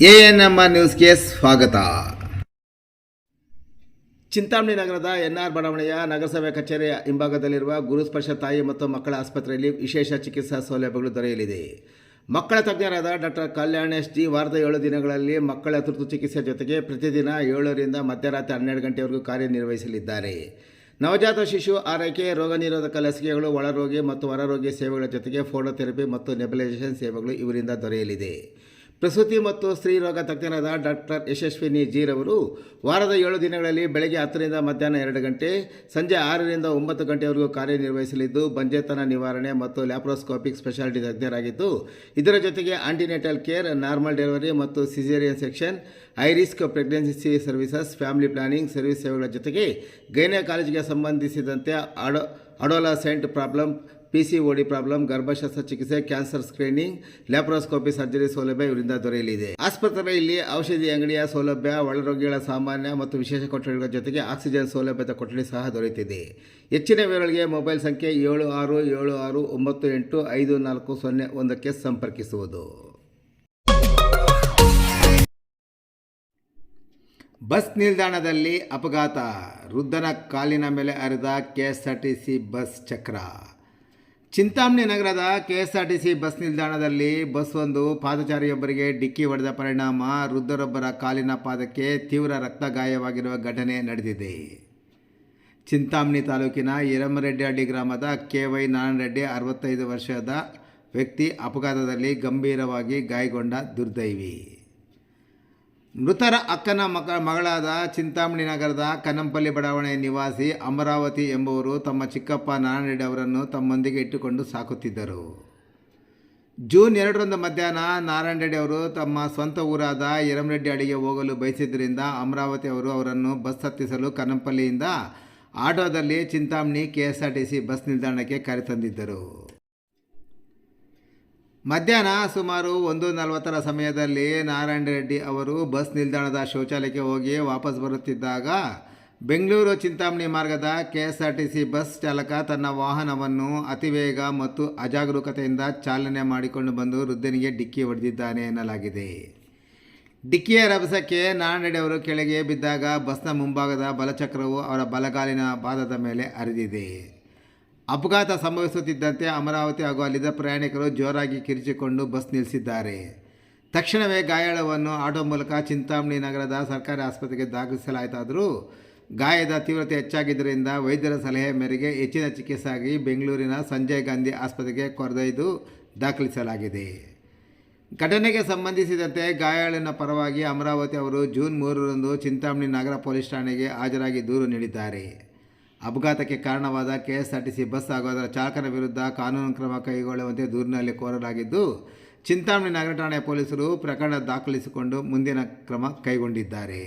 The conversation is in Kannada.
ಎಎನ್ಎಂಆರ್ ನ್ಯೂಸ್ಗೆ ಸ್ವಾಗತ. ಚಿಂತಾಮಣಿ ನಗರದ ಎನ್ಆರ್ ಬಡಾವಣೆಯ ನಗರಸಭೆ ಕಚೇರಿಯ ಹಿಂಭಾಗದಲ್ಲಿರುವ ಗುರುಸ್ಪರ್ಶ ತಾಯಿ ಮತ್ತು ಮಕ್ಕಳ ಆಸ್ಪತ್ರೆಯಲ್ಲಿ ವಿಶೇಷ ಚಿಕಿತ್ಸಾ ಸೌಲಭ್ಯಗಳು ದೊರೆಯಲಿದೆ. ಮಕ್ಕಳ ತಜ್ಞರಾದ ಡಾಕ್ಟರ್ ಕಲ್ಯಾಣೇಶ್ ಜಿ ವಾರದ 7 ದಿನಗಳಲ್ಲಿ ಮಕ್ಕಳ ತುರ್ತು ಚಿಕಿತ್ಸೆ ಜೊತೆಗೆ ಪ್ರತಿದಿನ 7ರಿಂದ ಮಧ್ಯರಾತ್ರಿ 12 ಗಂಟೆವರೆಗೂ ಕಾರ್ಯನಿರ್ವಹಿಸಲಿದ್ದಾರೆ. ನವಜಾತ ಶಿಶು ಆರೈಕೆ, ರೋಗ ನಿರೋಧಕ ಲಸಿಕೆಗಳು, ಒಳರೋಗಿ ಮತ್ತು ಹೊರರೋಗಿ ಸೇವೆಗಳ ಜೊತೆಗೆ ಫೋಟೋಥೆರಪಿ ಮತ್ತು ನೆಬುಲೈಸೇಷನ್ ಸೇವೆಗಳು ಇವರಿಂದ ದೊರೆಯಲಿದೆ. ಪ್ರಸೂತಿ ಮತ್ತು ಸ್ತ್ರೀ ರೋಗ ತಜ್ಞರಾದ ಡಾಕ್ಟರ್ ಯಶಸ್ವಿನಿ ಜಿ ರವರು ವಾರದ 7 ದಿನಗಳಲ್ಲಿ ಬೆಳಗ್ಗೆ 10ರಿಂದ ಮಧ್ಯಾಹ್ನ 2 ಗಂಟೆ, ಸಂಜೆ 6ರಿಂದ 9 ಗಂಟೆವರೆಗೂ ಕಾರ್ಯನಿರ್ವಹಿಸಲಿದ್ದು ಬಂಜೆತನ ನಿವಾರಣೆ ಮತ್ತು ಲ್ಯಾಪ್ರೋಸ್ಕೋಪಿಕ್ ಸ್ಪೆಷಾಲಿಟಿ ತಜ್ಞರಾಗಿದ್ದು, ಇದರ ಜೊತೆಗೆ ಆಂಟಿನೆಟಲ್ ಕೇರ್, ನಾರ್ಮಲ್ ಡೆಲಿವರಿ ಮತ್ತು caesarean section, high risk pregnancy services, family planning service ಸೇವೆಗಳ ಜೊತೆಗೆ ಗೈನಕಾಲಜಿಗೆ ಸಂಬಂಧಿಸಿದಂತೆ ಅಡೋಲಸೆಂಟ್ ಪ್ರಾಬ್ಲಮ್, PCOD ಪ್ರಾಬ್ಲಮ್, ಗರ್ಭಶಸ್ತ್ರ ಚಿಕಿತ್ಸೆ, ಕ್ಯಾನ್ಸರ್ ಸ್ಕ್ರೀನಿಂಗ್, ಲ್ಯಾಪ್ರೋಸ್ಕೋಪಿ ಸರ್ಜರಿ ಸೌಲಭ್ಯ ಇವರಿಂದ ದೊರೆಯಲಿದೆ. ಆಸ್ಪತ್ರೆಯಲ್ಲಿ ಔಷಧಿ ಅಂಗಡಿಯ ಸೌಲಭ್ಯ, ಒಳರೋಗಿಗಳ ಸಾಮಾನ್ಯ ಮತ್ತು ವಿಶೇಷ ಕೊಠಡಿಗಳ ಜೊತೆಗೆ ಆಕ್ಸಿಜನ್ ಸೌಲಭ್ಯದ ಕೊಠಡಿ ಸಹ ದೊರೆಯುತ್ತಿದೆ. ಹೆಚ್ಚಿನ ವಿವರಗಳಿಗೆ ಮೊಬೈಲ್ ಸಂಖ್ಯೆ 7676985401ಕ್ಕೆ ಸಂಪರ್ಕಿಸುವುದು. ಬಸ್ ನಿಲ್ದಾಣದಲ್ಲಿ ಅಪಘಾತ, ವೃದ್ಧನ ಕಾಲಿನ ಮೇಲೆ ಹರಿದ KSRTC ಬಸ್ ಚಕ್ರ. ಚಿಂತಾಮಣಿ ನಗರದ KSRTC ಬಸ್ ನಿಲ್ದಾಣದಲ್ಲಿ ಬಸ್ಸೊಂದು ಪಾದಚಾರಿಯೊಬ್ಬರಿಗೆ ಡಿಕ್ಕಿ ಹೊಡೆದ ಪರಿಣಾಮ ವೃದ್ಧರೊಬ್ಬರ ಕಾಲಿನ ಪಾದಕ್ಕೆ ತೀವ್ರ ರಕ್ತಗಾಯವಾಗಿರುವ ಘಟನೆ ನಡೆದಿದೆ. ಚಿಂತಾಮಣಿ ತಾಲೂಕಿನ ಹಿರಮರೆಡ್ಡಿಹಳ್ಳಿ ಗ್ರಾಮದ KY ನಾರಾಯಣರೆಡ್ಡಿ 65 ವರ್ಷದ ವ್ಯಕ್ತಿ ಅಪಘಾತದಲ್ಲಿ ಗಂಭೀರವಾಗಿ ಗಾಯಗೊಂಡ ದುರ್ದೈವಿ. ಮೃತರ ಅಕ್ಕನ ಮಗಳಾದ ಚಿಂತಾಮಣಿ ನಗರದ ಕನ್ನಂಪಲ್ಲಿ ಬಡಾವಣೆ ನಿವಾಸಿ ಅಮರಾವತಿ ಎಂಬುವರು ತಮ್ಮ ಚಿಕ್ಕಪ್ಪ ನಾರಾಯಣರೆಡ್ಡಿ ಅವರನ್ನು ತಮ್ಮೊಂದಿಗೆ ಇಟ್ಟುಕೊಂಡು ಸಾಕುತ್ತಿದ್ದರು. ಜೂನ್ 2ರಂದು ಮಧ್ಯಾಹ್ನ ನಾರಾಯಣರೆಡ್ಡಿ ಅವರು ತಮ್ಮ ಸ್ವಂತ ಊರಾದ ಹಿರಮರೆಡ್ಡಿಹಳ್ಳಿಗೆ ಹೋಗಲು ಬಯಸಿದ್ದರಿಂದ ಅಮರಾವತಿ ಅವರು ಅವರನ್ನು ಬಸ್ ಹತ್ತಿಸಲು ಕನ್ನಂಪಲ್ಲಿಯಿಂದ ಆಟೋದಲ್ಲಿ ಚಿಂತಾಮಣಿ KSRTC ಬಸ್ ನಿಲ್ದಾಣಕ್ಕೆ ಕರೆತಂದಿದ್ದರು. ಮಧ್ಯಾಹ್ನ ಸುಮಾರು 1:40ರ ಸಮಯದಲ್ಲಿ ನಾರಾಯಣರೆಡ್ಡಿ ಅವರು ಬಸ್ ನಿಲ್ದಾಣದ ಶೌಚಾಲಯಕ್ಕೆ ಹೋಗಿ ವಾಪಸ್ ಬರುತ್ತಿದ್ದಾಗ ಬೆಂಗಳೂರು ಚಿಂತಾಮಣಿ ಮಾರ್ಗದ KSRTC ಬಸ್ ಚಾಲಕ ತನ್ನ ವಾಹನವನ್ನು ಅತಿವೇಗ ಮತ್ತು ಅಜಾಗರೂಕತೆಯಿಂದ ಚಾಲನೆ ಮಾಡಿಕೊಂಡು ಬಂದು ವೃದ್ಧನಿಗೆ ಡಿಕ್ಕಿ ಹೊಡೆದಿದ್ದಾನೆ ಎನ್ನಲಾಗಿದೆ. ಡಿಕ್ಕಿಯ ರಭಸಕ್ಕೆ ನಾರಾಯಣರೆಡ್ಡಿ ಅವರು ಕೆಳಗೆ ಬಿದ್ದಾಗ ಬಸ್ನ ಮುಂಭಾಗದ ಬಲಚಕ್ರವು ಅವರ ಬಲಗಾಲಿನ ಪಾದದ ಮೇಲೆ ಹರಿದಿದೆ. ಅಪಘಾತ ಸಂಭವಿಸುತ್ತಿದ್ದಂತೆ ಅಮರಾವತಿ ಹಾಗೂ ಅಲ್ಲಿದ್ದ ಪ್ರಯಾಣಿಕರು ಜೋರಾಗಿ ಕಿರಿಚಿಕೊಂಡು ಬಸ್ ನಿಲ್ಲಿಸಿದ್ದಾರೆ. ತಕ್ಷಣವೇ ಗಾಯಾಳವನ್ನು ಆಟೋ ಮೂಲಕ ಚಿಂತಾಮಣಿ ನಗರದ ಸರ್ಕಾರಿ ಆಸ್ಪತ್ರೆಗೆ ದಾಖಲಿಸಲಾಯಿತಾದರೂ ಗಾಯದ ತೀವ್ರತೆ ಹೆಚ್ಚಾಗಿದ್ದರಿಂದ ವೈದ್ಯರ ಸಲಹೆ ಮೇರೆಗೆ ಹೆಚ್ಚಿನ ಚಿಕಿತ್ಸೆಗಾಗಿ ಬೆಂಗಳೂರಿನ ಸಂಜಯ್ ಗಾಂಧಿ ಆಸ್ಪತ್ರೆಗೆ ಕರೆದೊಯ್ದು ದಾಖಲಿಸಲಾಗಿದೆ. ಘಟನೆಗೆ ಸಂಬಂಧಿಸಿದಂತೆ ಗಾಯಾಳಿನ ಪರವಾಗಿ ಅಮರಾವತಿ ಅವರು ಜೂನ್ 3ರಂದು ಚಿಂತಾಮಣಿ ನಗರ ಪೊಲೀಸ್ ಠಾಣೆಗೆ ಹಾಜರಾಗಿ ದೂರು ನೀಡಿದ್ದಾರೆ. ಅಪಘಾತಕ್ಕೆ ಕಾರಣವಾದ KSRTC ಬಸ್ ಹಾಗೂ ಅದರ ಚಾಲಕನ ವಿರುದ್ಧ ಕಾನೂನು ಕ್ರಮ ಕೈಗೊಳ್ಳುವಂತೆ ದೂರಿನಲ್ಲಿ ಕೋರಲಾಗಿದ್ದು, ಚಿಂತಾಮಣಿ ನಗರ ಠಾಣೆ ಪೊಲೀಸರು ಪ್ರಕರಣ ದಾಖಲಿಸಿಕೊಂಡು ಮುಂದಿನ ಕ್ರಮ ಕೈಗೊಂಡಿದ್ದಾರೆ.